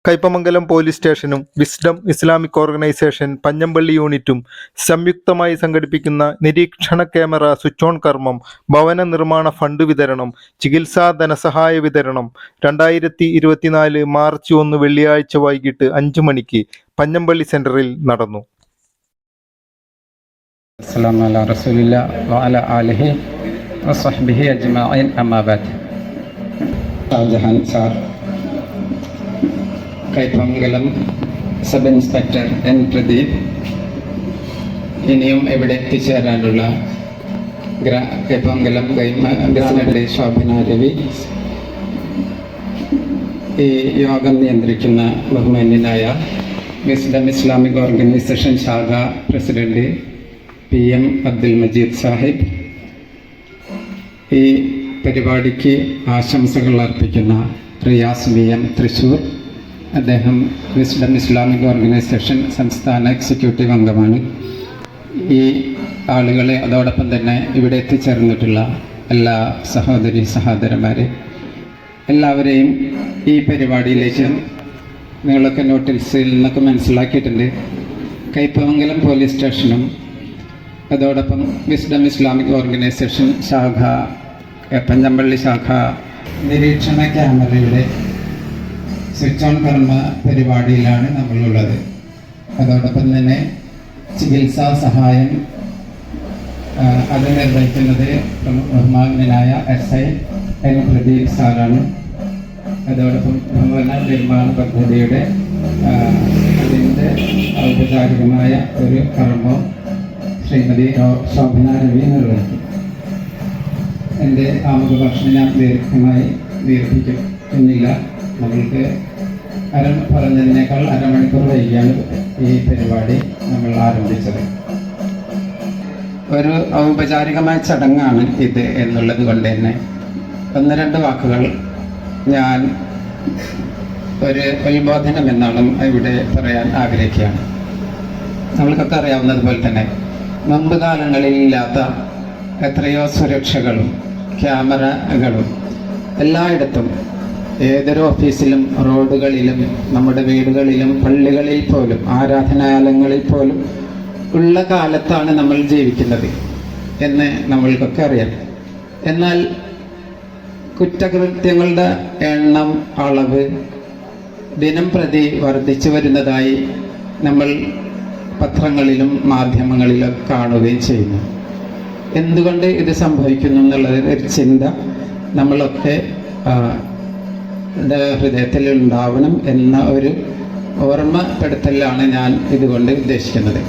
Kaipamangalam police സ്റ്റേഷനും wisdom Islamic organisation Panjampally യൂണിറ്റും സംയുക്തമായി സംഘടിപ്പിക്കുന്ന നിരീക്ഷണ ക്യാമറ സ്വിച്ച് ഓൺ കർമ്മം, ഭവന നിർമ്മാണ ഫണ്ട് വിതരണം, ചികിത്സാ ധനസഹായ വിതരണം 2024 മാർച്ച് 1 വെള്ളിയാഴ്ച വൈകിട്ട് 5 മണിക്ക് പഞ്ഞമ്പള്ളി സെന്ററിൽ നടന്നു. അസ്സലാമു അലാ റസൂലില്ലാ വഅലാ ആലിഹി വസഹ്ബിഹി അജ്മഈൻ. അമ്മാ ബഅദ്. Shahjahan sir, Kaipamangalam sub inspector N Pradeep, ഇനിയും ഇവിടെ എത്തിച്ചേരാനുള്ള കയ്പമംഗലം പ്രസിഡന്റ് ശോഭന രവി, ഈ യോഗം നിയന്ത്രിക്കുന്ന ബഹുമാന്യനായ വിസ്ഡം ഇസ്ലാമിക് ഓർഗനൈസേഷൻ ശാഖ പ്രസിഡന്റ് PM അബ്ദുൽ മജീദ് സാഹിബ്, ഈ പരിപാടിക്ക് ആശംസകൾ അർപ്പിക്കുന്ന റിയാസ് VM തൃശ്ശൂർ, അദ്ദേഹം വിസ്ഡം ഇസ്ലാമിക് ഓർഗനൈസേഷൻ സംസ്ഥാന എക്സിക്യൂട്ടീവ് അംഗമാണ്. ഈ ആളുകളെ, അതോടൊപ്പം തന്നെ ഇവിടെ എത്തിച്ചേർന്നിട്ടുള്ള എല്ലാ സഹോദരന്മാരെ എല്ലാവരെയും ഈ പരിപാടിയിലേക്ക്, നിങ്ങളൊക്കെ നോട്ടീസിൽ നിന്നൊക്കെ മനസ്സിലാക്കിയിട്ടുണ്ട്, കയ്പമംഗലം പോലീസ് സ്റ്റേഷനും അതോടൊപ്പം വിസ്ഡം ഇസ്ലാമിക് ഓർഗനൈസേഷൻ ശാഖ പഞ്ഞമ്പള്ളി ശാഖ നിരീക്ഷണ ക്യാമറയുടെ സ്വിച്ച് ഓൺ കർമ്മ പരിപാടിയിലാണ് നമ്മളുള്ളത്. അതോടൊപ്പം തന്നെ ചികിത്സാ സഹായം അത് നിർവഹിക്കുന്നത് ബഹുമാന്യനായ SI എൻ പ്രദീപ് സാറാണ്. അതോടൊപ്പം ഭവന നിർമ്മാണ പദ്ധതിയുടെ അതിൻ്റെ ഔപചാരികമായ ഒരു കർമ്മം ശ്രീമതി ശോഭന രവി നിർവഹിക്കും. എൻ്റെ ആമുഖ ഭാഷണം ഞാൻ ദീർഘമായി ദീർഘിക്കുന്നില്ല. നമ്മൾക്ക് പറഞ്ഞതിനേക്കാൾ അരമണിക്കൂർ വൈകിയാണ് ഈ പരിപാടി നമ്മൾ ആരംഭിച്ചത്. ഒരു ഔപചാരികമായ ചടങ്ങാണ് ഇത് എന്നുള്ളത് കൊണ്ട് തന്നെ 1-2 വാക്കുകൾ ഞാൻ ഒരു ഉത്ബോധനം എന്നോണം ഇവിടെ പറയാൻ ആഗ്രഹിക്കുകയാണ്. നമ്മൾക്കൊക്കെ അറിയാവുന്നതുപോലെ തന്നെ മുമ്പ് കാലങ്ങളിലില്ലാത്ത എത്രയോ സുരക്ഷകളും ക്യാമറകളും എല്ലായിടത്തും, ഏതൊരു ഓഫീസിലും റോഡുകളിലും നമ്മുടെ വീടുകളിലും പള്ളികളിൽ പോലും ആരാധനാലയങ്ങളിൽ പോലും ഉള്ള കാലത്താണ് നമ്മൾ ജീവിക്കുന്നത് എന്ന് നമ്മൾക്കൊക്കെ അറിയാം. എന്നാൽ കുറ്റകൃത്യങ്ങളുടെ എണ്ണം, അളവ് ദിനം പ്രതി വർദ്ധിച്ചു വരുന്നതായി നമ്മൾ പത്രങ്ങളിലും മാധ്യമങ്ങളിലും കാണുകയും ചെയ്യുന്നു. എന്തുകൊണ്ട് ഇത് സംഭവിക്കുന്നു എന്നുള്ളത് ഒരു ചിന്ത നമ്മളൊക്കെ ഹൃദയത്തിൽ ഉണ്ടാവണം എന്ന ഒരു ഓർമ്മപ്പെടുത്തലാണ് ഞാൻ ഇതുകൊണ്ട് ഉദ്ദേശിക്കുന്നത്.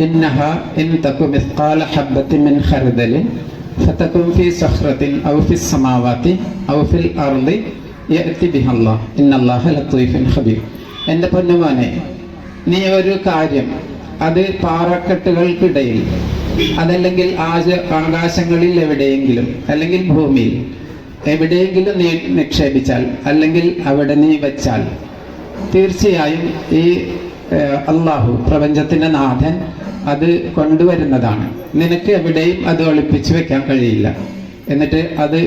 ഇന്നഹ ഇൻ തകു മിസ്ഖാല ഹബ്ബത്തിൻ മിൻ ഖർദലിൻ ഫതകുൻ ഫീ സഖറത്തിൻ ഔ ഫിസ് സമാവാതി ഔ ഫിൽ അർളി യഅതി ബിഹല്ലാഹ് ഇന്നല്ലാഹ ലത്തീഫുൻ ഖബീർ. എൻ്റെ പൊന്നുമോനെ, നീ ഒരു കാര്യം അത് പാറക്കെട്ടുകൾക്കിടയിൽ, അതല്ലെങ്കിൽ ആകാശങ്ങളിൽ എവിടെയെങ്കിലും, അല്ലെങ്കിൽ ഭൂമിയിൽ എവിടെയെങ്കിലും നീ നിക്ഷേപിച്ചാൽ, അല്ലെങ്കിൽ അവിടെ നീ വെച്ചാൽ, തീർച്ചയായും ഈ അള്ളാഹു, പ്രപഞ്ചത്തിൻ്റെ നാഥൻ, അത് കൊണ്ടുവരുന്നതാണ്. നിനക്ക് എവിടെയും അത് ഒളിപ്പിച്ചു വെക്കാൻ കഴിയില്ല. എന്നിട്ട് അത്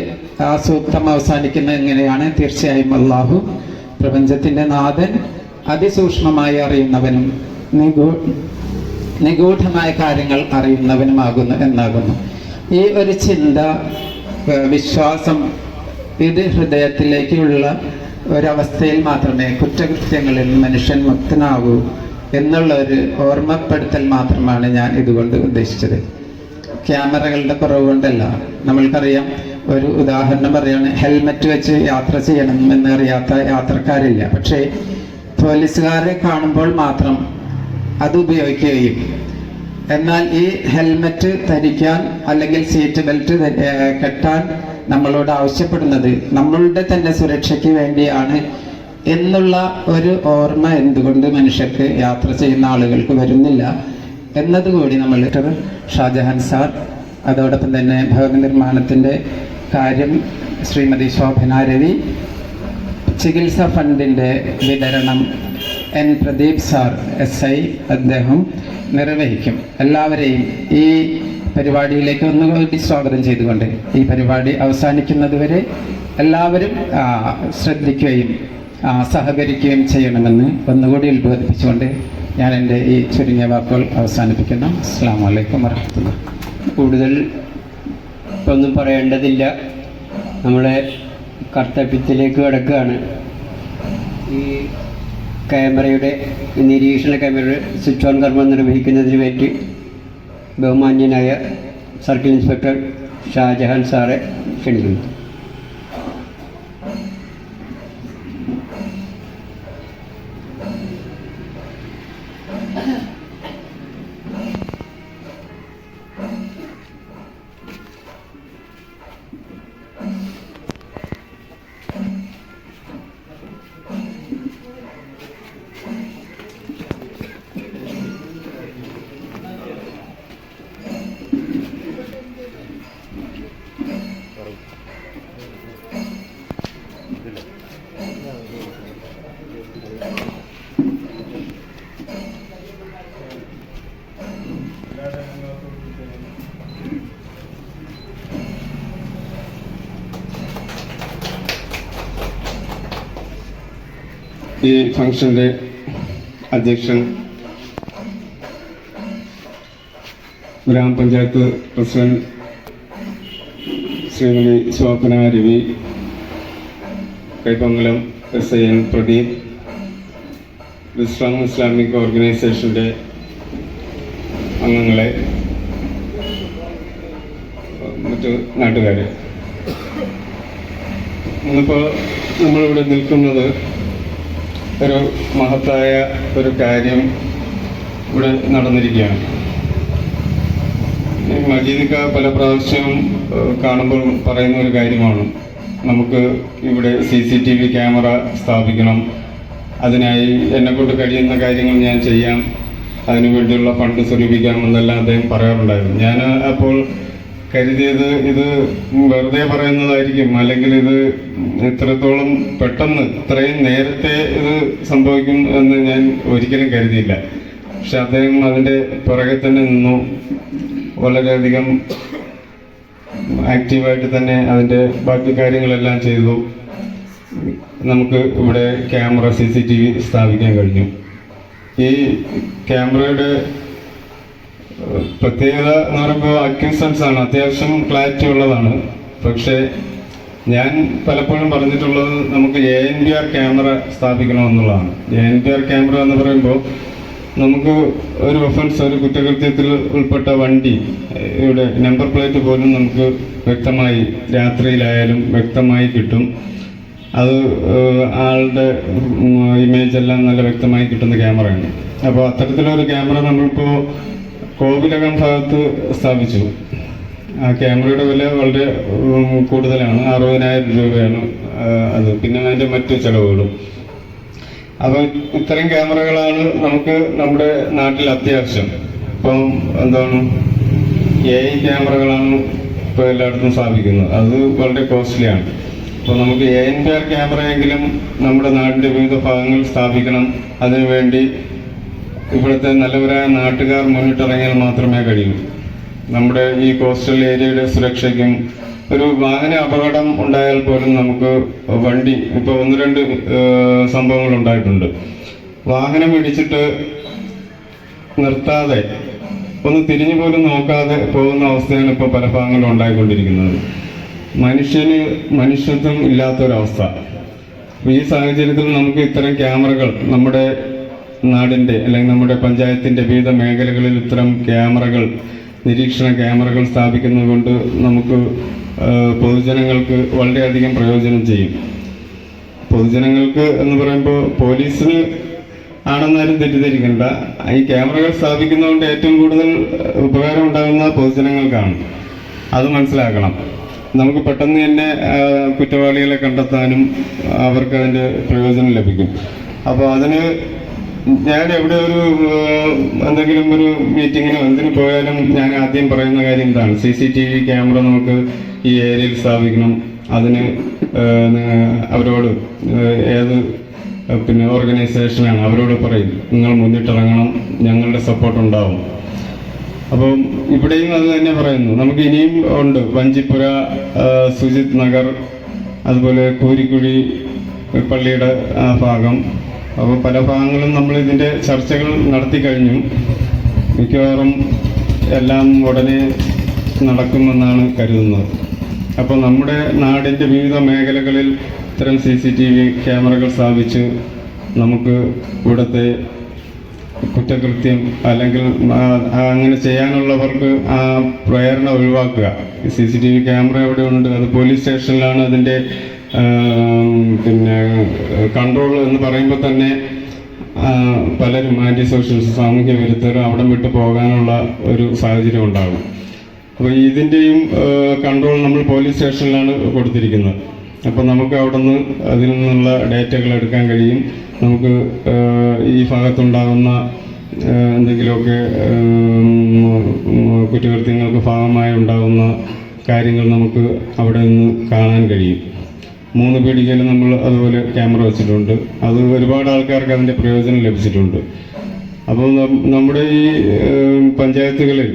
ആ സൂക്തം അവസാനിക്കുന്നത് എങ്ങനെയാണ്? തീർച്ചയായും അള്ളാഹു, പ്രപഞ്ചത്തിൻ്റെ നാഥൻ, അതിസൂക്ഷ്മമായി അറിയുന്നവനും നിഗൂഢമായ കാര്യങ്ങൾ അറിയുന്നവനുമാകുന്നു എന്നാകുന്നു. ഈ ഒരു ചിന്ത, വിശ്വാസം, ഇത് ഹൃദയത്തിലേക്കുള്ള ഒരവസ്ഥയിൽ മാത്രമേ കുറ്റകൃത്യങ്ങളിൽ മനുഷ്യൻ മുക്തനാകൂ എന്നുള്ള ഒരു ഓർമ്മപ്പെടുത്തൽ മാത്രമാണ് ഞാൻ ഇതുകൊണ്ട് ഉദ്ദേശിച്ചത്. ക്യാമറകളുടെ കുറവ് കൊണ്ടല്ല. നമ്മൾക്കറിയാം, ഒരു ഉദാഹരണം പറയാണ്, ഹെൽമറ്റ് വെച്ച് യാത്ര ചെയ്യണം എന്നറിയാത്ത യാത്രക്കാരില്ല. പക്ഷേ പോലീസുകാരെ കാണുമ്പോൾ മാത്രം അത് ഉപയോഗിക്കുകയും, എന്നാൽ ഈ ഹെൽമറ്റ് ധരിക്കാൻ അല്ലെങ്കിൽ സീറ്റ് ബെൽറ്റ് കെട്ടാൻ നമ്മളോട് ആവശ്യപ്പെടുന്നത് നമ്മളുടെ തന്നെ സുരക്ഷയ്ക്ക് വേണ്ടിയാണ് എന്നുള്ള ഒരു ഓർമ്മ എന്തുകൊണ്ട് മനുഷ്യർക്ക്, യാത്ര ചെയ്യുന്ന ആളുകൾക്ക് വരുന്നില്ല എന്നതുകൂടി നമ്മൾ ഷാജഹാൻ സാർ, അതോടൊപ്പം തന്നെ ഭവന നിർമ്മാണത്തിൻ്റെ കാര്യം ശ്രീമതി ശോഭന രവി, ചികിത്സാ ഫണ്ടിൻ്റെ വിതരണം എൻ പ്രദീപ് സാർ SI അദ്ദേഹം നിർവഹിക്കും. എല്ലാവരെയും ഈ പരിപാടിയിലേക്ക് ഒന്നുകൂടി സ്വാഗതം ചെയ്തുകൊണ്ട് ഈ പരിപാടി അവസാനിക്കുന്നതുവരെ എല്ലാവരും ശ്രദ്ധിക്കുകയും സഹകരിക്കുകയും ചെയ്യണമെന്ന് ഒന്നുകൂടി ഉത്ബോധിപ്പിച്ചുകൊണ്ട് ഞാൻ എൻ്റെ ഈ ചുരുങ്ങിയ വാക്കുകൾ അവസാനിപ്പിക്കുന്നു. അസ്സലാമു അലൈക്കും വറഹ്മത്തുള്ളാഹി. കൂടുതൽ ഒന്നും പറയേണ്ടതില്ല. നമ്മളെ കർത്തവ്യത്തിലേക്ക് കടക്കുകയാണ്. ഈ ക്യാമറയുടെ നിരീക്ഷണ ക്യാമറയുടെ സ്വിച്ച് ഓൺ കർമ്മം നിർവഹിക്കുന്നതിന് വേണ്ടി ബഹുമാന്യനായ സർക്കിൾ ഇൻസ്പെക്ടർ ഷാജഹാൻ സാറെ ക്ഷണിക്കുന്നു. ഈ ഫംഗ്ഷൻ്റെ അധ്യക്ഷൻ grama panchayat president Shrimati Shobhana Ravi, Kaipamangalam SIN Pradeep, wisdom Islamic ഓർഗനൈസേഷൻ്റെ അംഗങ്ങളെ, മറ്റു നാട്ടുകാരെ, ഇന്നിപ്പോൾ നമ്മളിവിടെ നിൽക്കുന്നത് ഒരു മഹത്തായ ഒരു കാര്യം ഇവിടെ നടന്നിരിക്കുകയാണ്. മജീദിക്ക പല പ്രാവശ്യവും കാണുമ്പോൾ പറയുന്ന ഒരു കാര്യമാണ്, നമുക്ക് ഇവിടെ CCTV ക്യാമറ സ്ഥാപിക്കണം, അതിനായി എന്നെക്കൊണ്ട് കഴിയുന്ന കാര്യങ്ങൾ ഞാൻ ചെയ്യാം, അതിനുവേണ്ടിയുള്ള ഫണ്ട് സ്വരൂപിക്കാമെന്നെല്ലാം അദ്ദേഹം പറയാറുണ്ടായിരുന്നു. ഞാൻ അപ്പോൾ കരുതിയത് ഇത് വെറുതെ പറയുന്നതായിരിക്കും, അല്ലെങ്കിൽ ഇത് ഇത്രത്തോളം പെട്ടെന്ന് ഇത്രയും നേരത്തെ ഇത് സംഭവിക്കും എന്ന് ഞാൻ ഒരിക്കലും കരുതിയില്ല. പക്ഷെ അദ്ദേഹം അതിൻ്റെ പുറകെ തന്നെ നിന്നു, വളരെയധികം ആക്റ്റീവായിട്ട് തന്നെ അതിൻ്റെ ബാക്കി കാര്യങ്ങളെല്ലാം ചെയ്തു. നമുക്ക് ഇവിടെ ക്യാമറ CCTV സ്ഥാപിക്കാൻ കഴിഞ്ഞു. ഈ ക്യാമറയുടെ പ്രത്യേകത എന്ന് പറയുമ്പോൾ അക്യൂസൻസ് ആണ്, അത്യാവശ്യം ക്ലാരിറ്റി ഉള്ളതാണ്. പക്ഷേ ഞാൻ പലപ്പോഴും പറഞ്ഞിട്ടുള്ളത് നമുക്ക് ANPR ക്യാമറ സ്ഥാപിക്കണമെന്നുള്ളതാണ്. ANPR ക്യാമറ എന്ന് പറയുമ്പോൾ നമുക്ക് ഒരു ഒഫൻസ്, ഒരു കുറ്റകൃത്യത്തിൽ ഉൾപ്പെട്ട വണ്ടി ഇവിടെ നമ്പർ പ്ലേറ്റ് പോലും നമുക്ക് വ്യക്തമായി രാത്രിയിലായാലും വ്യക്തമായി കിട്ടും. അത് ആളുടെ ഇമേജ് എല്ലാം നല്ല വ്യക്തമായി കിട്ടുന്ന ക്യാമറയാണ്. അപ്പോൾ അത്തരത്തിലൊരു ക്യാമറ നമ്മളിപ്പോൾ കോവിലകം ഭാഗത്ത് സ്ഥാപിച്ചു. ആ ക്യാമറയുടെ വില വളരെ കൂടുതലാണ്, 60,000 രൂപയാണ് അത്, പിന്നെ അതിൻ്റെ മറ്റു ചെലവുകളും. അപ്പോൾ ഇത്തരം ക്യാമറകളാണ് നമുക്ക് നമ്മുടെ നാട്ടിൽ അത്യാവശ്യം. ഇപ്പം എന്താണ് AI ക്യാമറകളാണ് ഇപ്പോൾ എല്ലായിടത്തും സ്ഥാപിക്കുന്നത്, അത് വളരെ കോസ്റ്റ്ലിയാണ്. അപ്പോൾ നമുക്ക് ANPR ക്യാമറയെങ്കിലും നമ്മുടെ നാടിൻ്റെ വിവിധ ഭാഗങ്ങളിൽ സ്ഥാപിക്കണം. അതിനുവേണ്ടി ഇവിടുത്തെ നല്ലവരായ നാട്ടുകാർ മുന്നിട്ടിറങ്ങിയാൽ മാത്രമേ കഴിയൂ. നമ്മുടെ ഈ കോസ്റ്റൽ ഏരിയയുടെ സുരക്ഷയ്ക്കും, ഒരു വാഹന അപകടം ഉണ്ടായാൽ പോലും നമുക്ക് വണ്ടി, ഇപ്പോൾ 1-2 സംഭവങ്ങൾ ഉണ്ടായിട്ടുണ്ട്. വാഹനം ഇടിച്ചിട്ട് നിർത്താതെ ഒന്ന് തിരിഞ്ഞു പോലും നോക്കാതെ പോകുന്ന അവസ്ഥയാണ് ഇപ്പോൾ പല ഭാഗങ്ങളും ഉണ്ടായിക്കൊണ്ടിരിക്കുന്നത്. മനുഷ്യത്വം ഇല്ലാത്തൊരവസ്ഥ. ഈ സാഹചര്യത്തിൽ നമുക്ക് ഇത്തരം ക്യാമറകൾ നമ്മുടെ നാടിൻ്റെ അല്ലെങ്കിൽ നമ്മുടെ പഞ്ചായത്തിൻ്റെ വിവിധ മേഖലകളിൽ ഇത്തരം ക്യാമറകൾ, നിരീക്ഷണ ക്യാമറകൾ സ്ഥാപിക്കുന്നത് കൊണ്ട് നമുക്ക് പൊതുജനങ്ങൾക്ക് വളരെയധികം പ്രയോജനം ചെയ്യും. പൊതുജനങ്ങൾക്ക് എന്ന് പറയുമ്പോൾ പോലീസിന് ആണെന്നാലും തെറ്റിദ്ധരിക്കേണ്ട, ഈ ക്യാമറകൾ സ്ഥാപിക്കുന്നതുകൊണ്ട് ഏറ്റവും കൂടുതൽ ഉപകാരം ഉണ്ടാകുന്ന പൊതുജനങ്ങൾക്കാണ്. അത് മനസ്സിലാക്കണം. നമുക്ക് പെട്ടെന്ന് തന്നെ കുറ്റവാളികളെ കണ്ടെത്താനും അവർക്ക് അതിൻ്റെ പ്രയോജനം ലഭിക്കും. അപ്പോൾ അതിന് ഞാൻ എവിടെ എന്തെങ്കിലും ഒരു മീറ്റിങ്ങിനോ എന്തിനു പോയാലും ഞാൻ ആദ്യം പറയുന്ന കാര്യം ഇതാണ്: CCTV ക്യാമറ നമുക്ക് ഈ ഏരിയയിൽ സ്ഥാപിക്കണം. അതിന് അവരോട് ഏത് ഓർഗനൈസേഷനാണ് അവരോട് പറയും, നിങ്ങൾ മുന്നിട്ടിറങ്ങണം, ഞങ്ങളുടെ സപ്പോർട്ട് ഉണ്ടാവും. അപ്പം ഇവിടെയും അത് തന്നെ പറയുന്നു. നമുക്ക് ഇനിയും ഉണ്ട്, വഞ്ചിപ്പുര, സുജിത് നഗർ, അതുപോലെ കൂരിക്കുഴി, പള്ളിയുടെ ആ ഭാഗം. അപ്പോൾ പല ഭാഗങ്ങളും നമ്മൾ ഇതിൻ്റെ ചർച്ചകൾ നടത്തി കഴിഞ്ഞു. മിക്കവാറും എല്ലാം ഉടനെ നടക്കുമെന്നാണ് കരുതുന്നത്. അപ്പോൾ നമ്മുടെ നാടിൻ്റെ വിവിധ മേഖലകളിൽ ഇത്തരം CCTV ക്യാമറകൾ സ്ഥാപിച്ച് നമുക്ക് ഇവിടുത്തെ കുറ്റകൃത്യം അല്ലെങ്കിൽ അങ്ങനെ ചെയ്യാനുള്ളവർക്ക് ആ പ്രേരണ ഒഴിവാക്കുക. CCTV ക്യാമറ എവിടെ ഉണ്ട്, അത് പോലീസ് സ്റ്റേഷനിലാണ് അതിൻ്റെ പിന്നെ കൺട്രോൾ എന്ന് പറയുമ്പോൾ തന്നെ പലരും ആൻറ്റി സോഷ്യൽസ്, സാമൂഹ്യ വിരുദ്ധർ അവിടെ വിട്ട് പോകാനുള്ള ഒരു സാഹചര്യം ഉണ്ടാകും. അപ്പോൾ ഇതിൻ്റെയും കൺട്രോൾ നമ്മൾ പോലീസ് സ്റ്റേഷനിലാണ് കൊടുത്തിരിക്കുന്നത്. അപ്പോൾ നമുക്ക് അവിടെ നിന്ന് അതിൽ നിന്നുള്ള ഡേറ്റകൾ എടുക്കാൻ കഴിയും. നമുക്ക് ഈ ഭാഗത്തുണ്ടാകുന്ന എന്തെങ്കിലുമൊക്കെ കുറ്റകൃത്യങ്ങൾക്ക് ഭാഗമായി ഉണ്ടാകുന്ന കാര്യങ്ങൾ നമുക്ക് അവിടെ നിന്ന് കാണാൻ കഴിയും. 3 പീടികയിൽ നമ്മൾ അതുപോലെ ക്യാമറ വെച്ചിട്ടുണ്ട്. അത് ഒരുപാട് ആൾക്കാർക്ക് അതിൻ്റെ പ്രയോജനം ലഭിച്ചിട്ടുണ്ട്. അപ്പോൾ നമ്മുടെ ഈ പഞ്ചായത്തുകളിൽ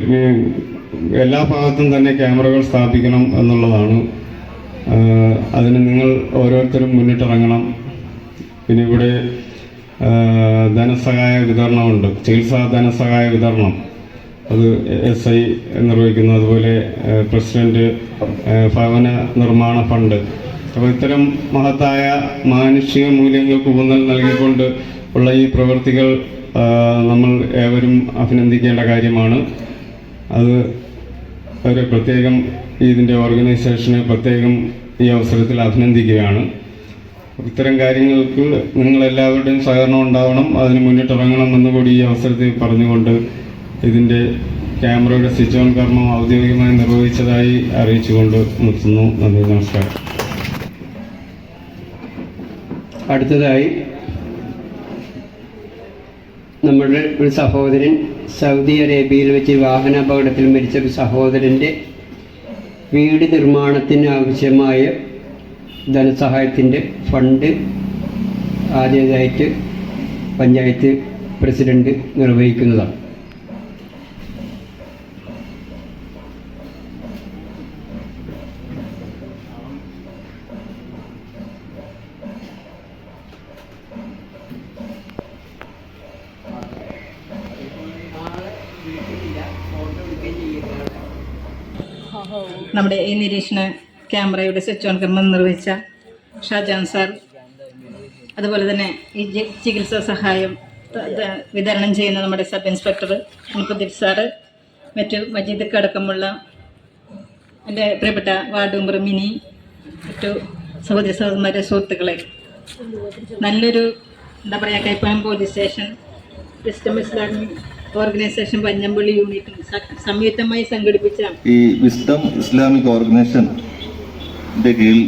എല്ലാ ഭാഗത്തും തന്നെ ക്യാമറകൾ സ്ഥാപിക്കണം എന്നുള്ളതാണ്. അതിന് നിങ്ങൾ ഓരോരുത്തരും മുന്നിട്ടിറങ്ങണം. പിന്നെ ഇവിടെ ധനസഹായ വിതരണമുണ്ട്, ചികിത്സാ ധനസഹായ വിതരണം. അത് SI നിർവഹിക്കുന്നു. അതുപോലെ പ്രസിഡന്റ് ഭവന നിർമ്മാണ ഫണ്ട്. അപ്പോൾ ഇത്തരം മഹത്തായ മാനുഷിക മൂല്യങ്ങൾക്ക് ഊന്നൽ നൽകിക്കൊണ്ട് ഉള്ള ഈ പ്രവൃത്തികൾ നമ്മൾ ഏവരും അഭിനന്ദിക്കേണ്ട കാര്യമാണ്. അത് ഒരു പ്രത്യേകം ഇതിൻ്റെ ഓർഗനൈസേഷനെ പ്രത്യേകം ഈ അവസരത്തിൽ അഭിനന്ദിക്കുകയാണ്. ഇത്തരം കാര്യങ്ങൾക്ക് നിങ്ങളെല്ലാവരുടെയും സഹകരണം ഉണ്ടാവണം, അതിന് മുന്നിട്ടിറങ്ങണം എന്നുകൂടി ഈ അവസരത്തിൽ പറഞ്ഞുകൊണ്ട് ഇതിൻ്റെ ക്യാമറയുടെ സ്വിച്ച് ഓൺ കർമ്മം ഔദ്യോഗികമായി നിർവഹിച്ചതായി അറിയിച്ചുകൊണ്ട് നിർത്തുന്നു. നന്ദി, നമസ്കാരം. അടുത്തതായി നമ്മുടെ ഒരു സഹോദരൻ സൗദി അറേബ്യയിൽ വെച്ച് വാഹനാപകടത്തിൽ മരിച്ച ഒരു സഹോദരൻ്റെ വീട് നിർമ്മാണത്തിന് ആവശ്യമായ ധനസഹായത്തിൻ്റെ ഫണ്ട് ആദ്യമായിട്ട് പഞ്ചായത്ത് പ്രസിഡന്റ് നിർവഹിക്കുന്നതാണ്. നമ്മുടെ ഈ നിരീക്ഷണ ക്യാമറയുടെ സ്വിച്ച് ഓൺ കർമ്മം നിർവഹിച്ച ഷാജാൻ സാർ, അതുപോലെ തന്നെ ഈ ചികിത്സാ സഹായം വിതരണം ചെയ്യുന്ന നമ്മുടെ സബ് ഇൻസ്പെക്ടർ മുഖദ്ദീപ് സാറ്, മറ്റു മജീദ് അടക്കമുള്ള എൻ്റെ പ്രിയപ്പെട്ട വാർഡ് മെമ്പർ മിനി, മറ്റു സഹോദരി സഹോദരന്മാരെ, സുഹൃത്തുക്കളെ, നല്ലൊരു എന്താ പറയുക, കൈപ്പാനം police station, wisdom Islamic organisation Panjampally യൂണിറ്റും സംയുക്തമായി സംഘടിപ്പിച്ച ഈ വിസ്ഡം ഇസ്ലാമിക് ഓർഗനൈസേഷൻ്റെ കീഴിൽ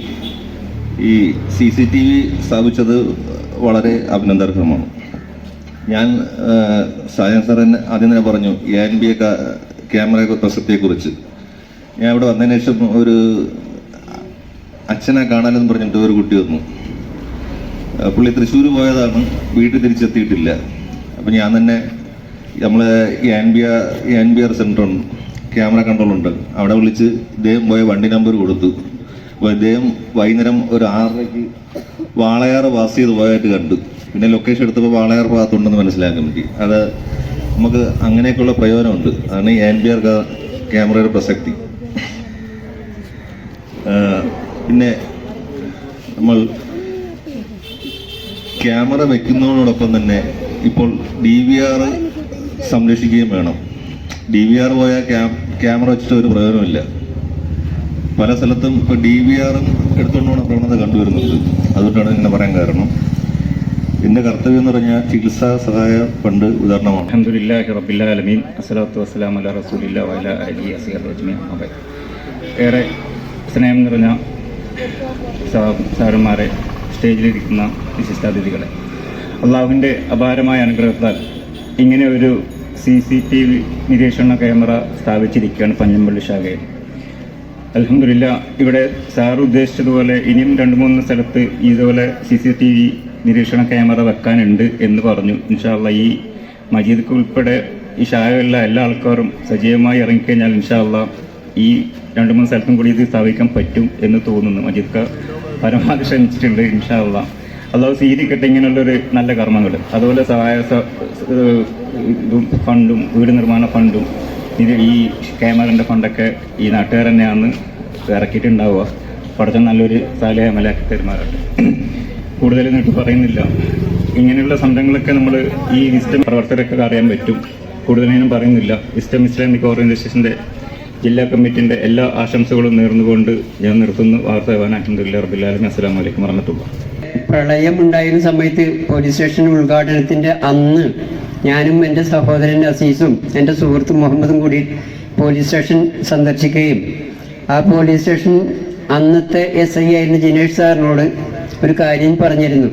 ഈ CCTV സ്ഥാപിച്ചത് വളരെ അഭിനന്ദനകരമാണ്. ഞാൻ ഷാജാൻ സാറിന് ആദ്യം തന്നെ പറഞ്ഞു ANBA ക്യാമറ പ്രസക്തിയെക്കുറിച്ച്. ഞാൻ ഇവിടെ വന്നതിന് ശേഷം ഒരു അച്ഛനെ കാണാനെന്ന് പറഞ്ഞിട്ട് ഒരു കുട്ടി വന്നു. പുള്ളി തൃശ്ശൂർ പോയതാണ്, വീട്ടിൽ തിരിച്ചെത്തിയിട്ടില്ല. അപ്പം ഞാൻ തന്നെ നമ്മളെ ANBR സെൻ്ററുണ്ട്, ക്യാമറ കൺട്രോളുണ്ട്, അവിടെ വിളിച്ച് ഇദ്ദേഹം പോയ വണ്ടി നമ്പർ കൊടുത്തു. അപ്പോൾ ഇദ്ദേഹം വൈകുന്നേരം ഒരു 6:30 വാളയാറ് പാസ് ചെയ്ത് പോയായിട്ട് കണ്ടു. പിന്നെ ലൊക്കേഷൻ എടുത്തപ്പോൾ വാളയാർ ഭാഗത്തുണ്ടെന്ന് മനസ്സിലാക്കാൻ പറ്റി. അത് നമുക്ക് അങ്ങനെയൊക്കെയുള്ള പ്രയോജനമുണ്ട്. അതാണ് ANBR ക്യാമറയുടെ പ്രസക്തി. പിന്നെ നമ്മൾ ക്യാമറ വയ്ക്കുന്നതോടൊപ്പം തന്നെ ഇപ്പോൾ DVR സംരക്ഷിക്കുകയും വേണം. DVR പോയാൽ ക്യാമറ വെച്ചിട്ട് ഒരു പ്രയോജനമില്ല. പല സ്ഥലത്തും ഇപ്പോൾ DVR എടുത്തുകൊണ്ട് പോകണ പ്രവണത കണ്ടുവരുന്നുണ്ട്. അതുകൊണ്ടാണ് ഇങ്ങനെ പറയാൻ കാരണം. എൻ്റെ കർത്തവ്യം എന്ന് പറഞ്ഞാൽ ചികിത്സാ സഹായ ഫണ്ട് വിതരണമാണ്. അൽഹംദുലില്ലാഹി റബ്ബിൽ ആലമീൻ, അസ്സലാത്തു വസ്സലാമു അലാ റസൂലില്ലാഹി വഅലാ ആലിഹി വസഹ്ബിഹി അജ്മഈൻ. ഏറെ സ്നേഹം നിറഞ്ഞ സാറുമാരെ, സ്റ്റേജിലിരിക്കുന്ന വിശിഷ്ടാതിഥികളെ, അള്ളാഹുവിൻ്റെ അപാരമായ അനുഗ്രഹത്താൽ ഇങ്ങനെ ഒരു CCTV നിരീക്ഷണ ക്യാമറ സ്ഥാപിച്ചിരിക്കുകയാണ് പഞ്ഞമ്പള്ളി ശാഖയിൽ. അൽഹംദുലില്ലാ, ഇവിടെ സാർ ഉദ്ദേശിച്ചതുപോലെ ഇനിയും 2-3 സ്ഥലത്ത് ഇതുപോലെ CCTV നിരീക്ഷണ ക്യാമറ വെക്കാനുണ്ട് എന്ന് പറഞ്ഞു. ഇൻഷാ അള്ളാ ഈ മജീദ് ഉൾപ്പെടെ ഈ ശാഖയിലുള്ള എല്ലാ ആൾക്കാരും സജീവമായി ഇറങ്ങിക്കഴിഞ്ഞാൽ ഇൻഷാ അള്ളാ ഈ 2-3 സ്ഥലത്തും കൂടി ഇത് സ്ഥാപിക്കാൻ പറ്റും എന്ന് തോന്നുന്നു. മജീദ് പരമാവധി ശ്രമിച്ചിട്ടുണ്ട് ഇൻഷാ അള്ളാ. അള്ളാഹു സ്വീകരിക്കട്ടെ ഇങ്ങനെയുള്ളൊരു നല്ല കർമ്മങ്ങൾ. അതുപോലെ സഹായ ഫണ്ടും വീട് നിർമ്മാണ ഫണ്ടും ഇത് ഈ ക്യാമറൻ്റെ ഫണ്ടൊക്കെ ഈ നാട്ടുകാർ തന്നെയാണ് ഇറക്കിയിട്ടുണ്ടാവുക. പഠിച്ച നല്ലൊരു സാലഹ മലാക്കി പെരുമാറട്ടെ. കൂടുതലൊന്നും ഇട്ട് പറയുന്നില്ല. ഇങ്ങനെയുള്ള സംരംഭങ്ങളൊക്കെ നമ്മൾ ഈ വിസ്ഡം പ്രവർത്തകരൊക്കെ അറിയാൻ പറ്റും. കൂടുതലൊന്നും പറയുന്നില്ല. വിസ്ഡം ഇസ്ലാമിക് ഓർഗനൈസേഷൻ്റെ ജില്ലാ കമ്മിറ്റിൻ്റെ എല്ലാ ആശംസകളും നേർന്നുകൊണ്ട് ഞാൻ നിർത്തുന്നു. വാർത്തവാൻ അൽഹംദുലില്ലാഹി റബ്ബിൽ ആലമീൻ. അസ്സലാമു അലൈക്കും വറഹ്മത്തുള്ളാഹി. പ്രളയം ഉണ്ടായിരുന്ന സമയത്ത് പോലീസ് സ്റ്റേഷൻ ഉദ്ഘാടനത്തിൻ്റെ അന്ന് ഞാനും എൻ്റെ സഹോദരൻ അസീസും എൻ്റെ സുഹൃത്ത് മുഹമ്മദും കൂടി പോലീസ് സ്റ്റേഷൻ സന്ദർശിക്കുകയും ആ പോലീസ് സ്റ്റേഷൻ അന്നത്തെ SI ആയിരുന്ന ജിനേഷ് സാറിനോട് ഒരു കാര്യം പറഞ്ഞിരുന്നു.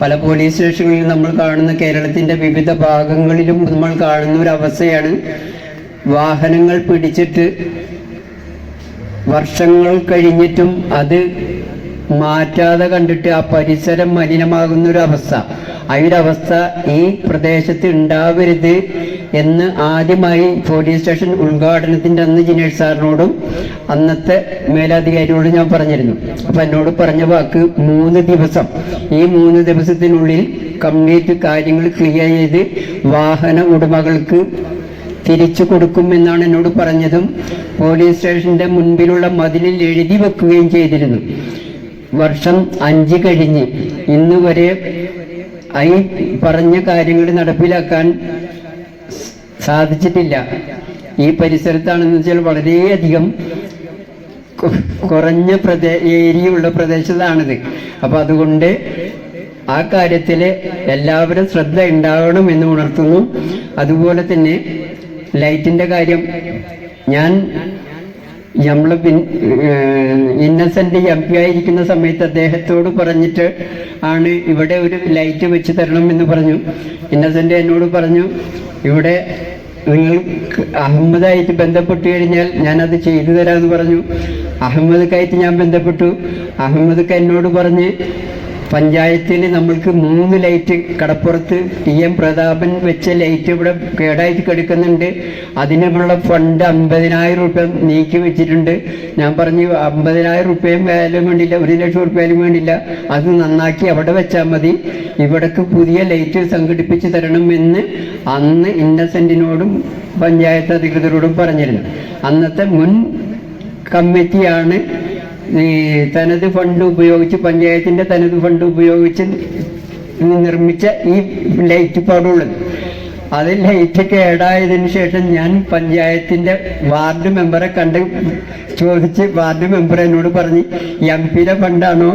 പല പോലീസ് സ്റ്റേഷനുകളിലും നമ്മൾ കാണുന്ന കേരളത്തിൻ്റെ വിവിധ ഭാഗങ്ങളിലും നമ്മൾ കാണുന്ന ഒരു അവസ്ഥയാണ്, വാഹനങ്ങൾ പിടിച്ചിട്ട് വർഷങ്ങൾ കഴിഞ്ഞിട്ടും അത് മാറ്റാതെ കണ്ടിട്ട് ആ പരിസരം മലിനമാകുന്ന ഒരു അവസ്ഥ. ആ ഒരു അവസ്ഥ ഈ പ്രദേശത്ത് ഉണ്ടാവരുത് എന്ന് ആദ്യമായി പോലീസ് സ്റ്റേഷൻ ഉദ്ഘാടനത്തിൻ്റെ അന്ന് ജിനേഷ് സാറിനോടും അന്നത്തെ മേലധികാരിയോടും ഞാൻ പറഞ്ഞിരുന്നു. അപ്പം എന്നോട് പറഞ്ഞ വാക്ക് 3 ദിവസം, ഈ 3 ദിവസത്തിനുള്ളിൽ കംപ്ലീറ്റ് കാര്യങ്ങൾ ക്ലിയർ ചെയ്ത് വാഹന ഉടമകൾക്ക് തിരിച്ചു കൊടുക്കുമെന്നാണ് എന്നോട് പറഞ്ഞതും പോലീസ് സ്റ്റേഷൻ്റെ മുൻപിലുള്ള മതിലിൽ എഴുതി വെക്കുകയും ചെയ്തിരുന്നു. വർഷം 5 കഴിഞ്ഞ് ഇന്ന് വരെ ഈ പറഞ്ഞ കാര്യങ്ങൾ നടപ്പിലാക്കാൻ സാധിച്ചിട്ടില്ല. ഈ പരിസരത്താണെന്ന് വെച്ചാൽ വളരെയധികം കുറഞ്ഞ ഏരിയയുള്ള പ്രദേശത്താണിത്. അപ്പം അതുകൊണ്ട് ആ കാര്യത്തിൽ എല്ലാവരും ശ്രദ്ധ ഉണ്ടാവണം എന്ന് ഉണർത്തുന്നു. അതുപോലെ തന്നെ ലൈറ്റിൻ്റെ കാര്യം നമ്മൾ ഇന്നസെൻ്റ് MP ആയിരിക്കുന്ന സമയത്ത് അദ്ദേഹത്തോട് പറഞ്ഞിട്ട് ആണ് ഇവിടെ ഒരു ലൈറ്റ് വെച്ച് തരണം എന്ന് പറഞ്ഞു. ഇന്നസെൻ്റ് എന്നോട് പറഞ്ഞു, ഇവിടെ നിങ്ങൾ അഹമ്മദായിട്ട് ബന്ധപ്പെട്ട് കഴിഞ്ഞാൽ ഞാനത് ചെയ്തു തരാമെന്ന് പറഞ്ഞു. അഹമ്മദക്കായിട്ട് ഞാൻ ബന്ധപ്പെട്ടു. അഹമ്മദ് എന്നോട് പറഞ്ഞ് പഞ്ചായത്തിൽ നമ്മൾക്ക് 3 ലൈറ്റ് കടപ്പുറത്ത് TM പ്രതാപൻ വെച്ച ലൈറ്റ് ഇവിടെ കേടായിട്ട് കിടക്കുന്നുണ്ട്, അതിനുള്ള ഫണ്ട് 50,000 രൂപ നീക്കി വെച്ചിട്ടുണ്ട്. ഞാൻ പറഞ്ഞു 50,000 രൂപയും വേലും വേണ്ടില്ല, 1,00,000 രൂപയിലും വേണ്ടില്ല, അത് നന്നാക്കി അവിടെ വെച്ചാൽ മതി, ഇവിടേക്ക് പുതിയ ലൈറ്റ് സംഘടിപ്പിച്ച് തരണമെന്ന് അന്ന് ഇന്നസെൻറ്റിനോടും പഞ്ചായത്ത് അധികൃതരോടും പറഞ്ഞിരുന്നു. അന്നത്തെ മുൻ കമ്മിറ്റിയാണ് ഈ തനത് ഫണ്ട് ഉപയോഗിച്ച്, പഞ്ചായത്തിൻ്റെ തനത് ഫണ്ട് ഉപയോഗിച്ച് നിർമ്മിച്ച ഈ ലൈറ്റ് പാടുള്ളത്. അത് ലൈറ്റ് കേടായതിനു ശേഷം ഞാൻ പഞ്ചായത്തിൻ്റെ വാർഡ് മെമ്പറെ കണ്ട് ചോദിച്ച് വാർഡ് മെമ്പർ എന്നോട് പറഞ്ഞ് MP-യുടെ ഫണ്ടാണോ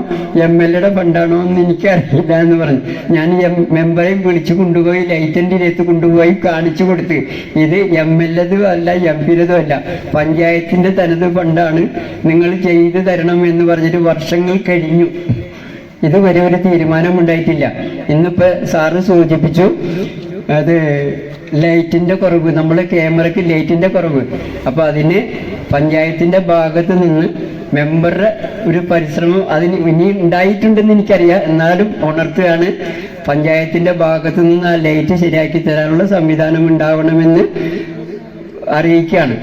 MLA-യുടെ ഫണ്ടാണോ എന്ന് എനിക്കറിയില്ല എന്ന് പറഞ്ഞു. ഞാൻ മെമ്പറെയും വിളിച്ചു കൊണ്ടുപോയി ലൈറ്റിൻ്റെ ഇരത്ത് കൊണ്ടുപോയി കാണിച്ചു കൊടുത്ത്, ഇത് MLA-തും അല്ല MP-യുടേതും അല്ല, പഞ്ചായത്തിൻ്റെ തനത് ഫണ്ടാണ്, നിങ്ങൾ ചെയ്തു തരണം എന്ന് പറഞ്ഞിട്ട് വർഷങ്ങൾ കഴിഞ്ഞു. ഇതുവരെ ഒരു തീരുമാനമുണ്ടായിട്ടില്ല. ഇന്നിപ്പോൾ സാറ് സൂചിപ്പിച്ചു അത് ലൈറ്റിൻ്റെ കുറവ്, നമ്മളെ ക്യാമറയ്ക്ക് ലൈറ്റിൻ്റെ കുറവ്. അപ്പോൾ അതിന് പഞ്ചായത്തിൻ്റെ ഭാഗത്ത് നിന്ന് മെമ്പറുടെ ഒരു പരിശ്രമം അതിന് ഇനി ഉണ്ടായിട്ടുണ്ടെന്ന് എനിക്കറിയാം, എന്നാലും ഉണർത്തുകയാണ്. പഞ്ചായത്തിൻ്റെ ഭാഗത്ത് നിന്ന് ആ ലൈറ്റ് ശരിയാക്കി തരാനുള്ള സംവിധാനം ഉണ്ടാവണമെന്ന് അറിയിക്കുകയാണ്.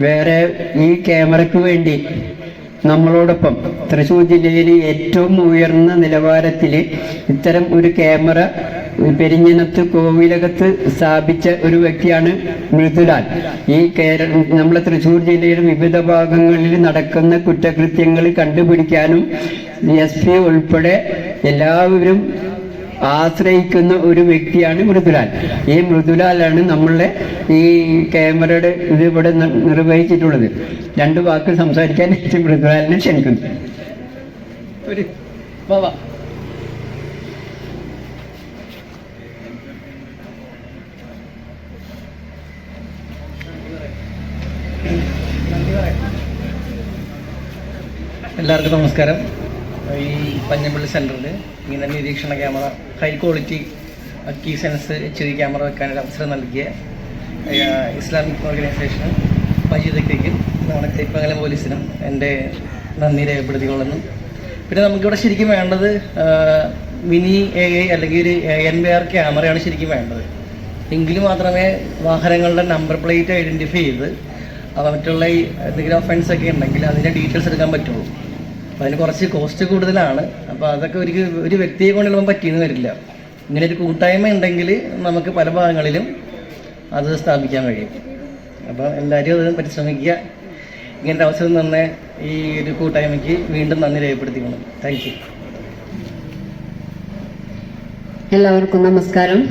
വേറെ ഈ ക്യാമറയ്ക്ക് വേണ്ടി നമ്മളോടൊപ്പം തൃശ്ശൂർ ജില്ലയിൽ ഏറ്റവും ഉയർന്ന നിലവാരത്തിൽ ഇത്തരം ഒരു ക്യാമറ പെരിഞ്ഞനത്ത് കോവിലകത്ത് സ്ഥാപിച്ച ഒരു വ്യക്തിയാണ് മൃദുലാൽ. ഈ നമ്മളെ തൃശ്ശൂർ ജില്ലയുടെ വിവിധ ഭാഗങ്ങളിൽ നടക്കുന്ന കുറ്റകൃത്യങ്ങൾ കണ്ടുപിടിക്കാനും SP ഉൾപ്പെടെ എല്ലാവരും ആശ്രയിക്കുന്ന ഒരു വ്യക്തിയാണ് മൃദുലാൽ. ഈ മൃദുലാലാണ് നമ്മളെ ഈ ക്യാമറയുടെ ഇത് ഇവിടെ നിർവഹിച്ചിട്ടുള്ളത്. 2 വാക്ക് സംസാരിക്കാൻ മൃദുലാലിനെ ക്ഷണിക്കുന്നു. ഒരു എല്ലാവർക്കും നമസ്കാരം. ഈ പഞ്ഞമ്പള്ളി സെൻറ്ററിൽ ഇങ്ങനെ നിരീക്ഷണ ക്യാമറ, ഹൈ ക്വാളിറ്റി കീ സെൻസ് HD ക്യാമറ വെക്കാനൊരു അവസരം നൽകിയ ഇസ്ലാമിക് ഓർഗനൈസേഷനും മജീദയ്ക്കും നമ്മുടെ കൈപ്പമംഗലം പോലീസിനും എൻ്റെ നന്ദി രേഖപ്പെടുത്തിക്കൊള്ളുന്നു. പിന്നെ നമുക്കിവിടെ ശരിക്കും വേണ്ടത് മിനി AI അല്ലെങ്കിൽ ഒരു NVR ക്യാമറയാണ് ശരിക്കും വേണ്ടത്. എങ്കിൽ മാത്രമേ വാഹനങ്ങളുടെ നമ്പർ പ്ലേറ്റ് ഐഡൻറ്റിഫൈ ചെയ്ത് മറ്റുള്ള ഈ എന്തെങ്കിലും ഒഫൻസ് ഒക്കെ ഉണ്ടെങ്കിൽ അതിൻ്റെ ഡീറ്റെയിൽസ് എടുക്കാൻ പറ്റുള്ളൂ. അതിന് കുറച്ച് കോസ്റ്റ് കൂടുതലാണ്. അപ്പോൾ അതൊക്കെ ഒരു വ്യക്തിയെ കൊണ്ടുള്ള പറ്റിയെന്ന് വരില്ല. ഇങ്ങനെ ഒരു കൂട്ടായ്മ ഉണ്ടെങ്കിൽ നമുക്ക് പല ഭാഗങ്ങളിലും അത് സ്ഥാപിക്കാൻ കഴിയും. അപ്പോൾ എല്ലാവരും അത് പരിശ്രമിക്കുക. ഇങ്ങനത്തെ അവസരം തന്നെ ഈ ഒരു കൂട്ടായ്മയ്ക്ക് വീണ്ടും നന്ദി രേഖപ്പെടുത്തിക്കണം. Thank you. എല്ലാവർക്കും നമസ്കാരം.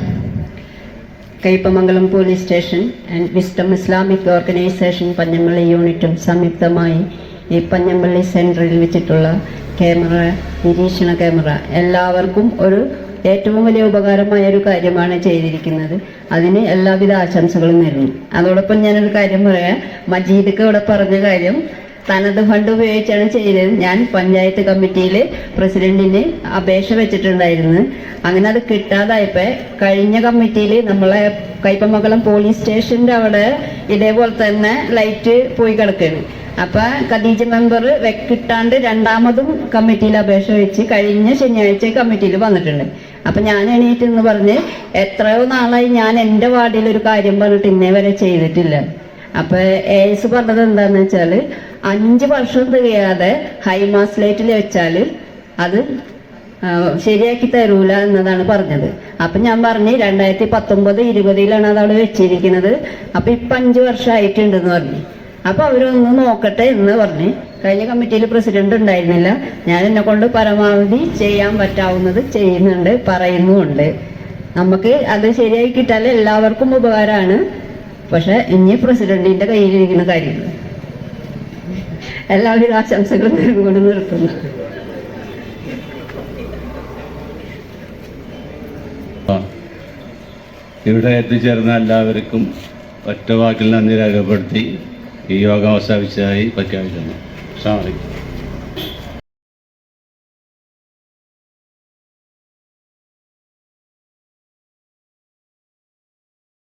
Kaipamangalam police station and wisdom Islamic organisation Panjampally യൂണിറ്റും സംയുക്തമായി ഈ പഞ്ഞമ്പള്ളി സെൻറ്ററിൽ വെച്ചിട്ടുള്ള ക്യാമറ, നിരീക്ഷണ ക്യാമറ എല്ലാവർക്കും ഏറ്റവും വലിയ ഉപകാരമായ ഒരു കാര്യമാണ് ചെയ്തിരിക്കുന്നത്. അതിന് എല്ലാവിധ ആശംസകളും നേരുന്നു. അതോടൊപ്പം ഞാനൊരു കാര്യം പറയാം. മജീദൊക്കെ ഇവിടെ പറഞ്ഞ കാര്യം തനത് ഫണ്ട് ഉപയോഗിച്ചാണ് ചെയ്തത്. ഞാൻ പഞ്ചായത്ത് കമ്മിറ്റിയിൽ പ്രസിഡന്റിന് അപേക്ഷ വെച്ചിട്ടുണ്ടായിരുന്നു. അങ്ങനെ അത് കിട്ടാതായപ്പോൾ കഴിഞ്ഞ കമ്മിറ്റിയിൽ നമ്മളെ കയ്പമംഗലം പോലീസ് സ്റ്റേഷൻ്റെ അവിടെ ഇതേപോലെ തന്നെ ലൈറ്റ് പോയി കിടക്കുകയാണ്. അപ്പം ഖദീജ മെമ്പർ കിട്ടാണ്ട് രണ്ടാമതും കമ്മിറ്റിയിൽ അപേക്ഷ വെച്ച് കഴിഞ്ഞ ശനിയാഴ്ച കമ്മിറ്റിയിൽ വന്നിട്ടുണ്ട്. അപ്പം ഞാൻ എണീറ്റ് എന്ന് പറഞ്ഞ് എത്രയോ നാളായി ഞാൻ എൻ്റെ വാർഡിൽ ഒരു കാര്യം പറഞ്ഞിട്ട് ഇന്നേ വരെ ചെയ്തിട്ടില്ല. അപ്പോൾ എസ് പറഞ്ഞത് എന്താണെന്ന് വെച്ചാൽ 5 വർഷം തികയാതെ ഹൈമാസ് ലൈറ്റിൽ വെച്ചാൽ അത് ശരിയാക്കി തരൂല എന്നതാണ് പറഞ്ഞത്. അപ്പം ഞാൻ പറഞ്ഞ് 2019-20 അതവിടെ വെച്ചിരിക്കുന്നത്. അപ്പം ഇപ്പം 5 വർഷമായിട്ടുണ്ടെന്ന് പറഞ്ഞു. അപ്പോൾ അവരൊന്ന് നോക്കട്ടെ എന്ന് പറഞ്ഞ് കഴിഞ്ഞ കമ്മിറ്റിയിൽ പ്രസിഡന്റ് ഉണ്ടായിരുന്നില്ല. ഞാൻ എന്നെ കൊണ്ട് പരമാവധി ചെയ്യാൻ പറ്റാവുന്നത് ചെയ്യുന്നുണ്ട്, പറയുന്നുമുണ്ട്. നമുക്ക് അത് ശരിയായി കിട്ടാൽ എല്ലാവർക്കും ഉപകാരമാണ്. പക്ഷെ ഇനി പ്രസിഡന്റിന്റെ കയ്യിലിരിക്കുന്ന കാര്യങ്ങൾ. എല്ലാവിധ ആശംസകളും കൊണ്ട് നിർത്തുന്നു. ഇവിടെ എത്തിച്ചേർന്ന എല്ലാവർക്കും ഒറ്റ വാക്കിൽ നന്ദി രേഖപ്പെടുത്തി ഈ യോഗം അവസാനിച്ചതായി പ്രഖ്യാപിക്കുന്നു. അസ്സലാമു അലൈക്കും.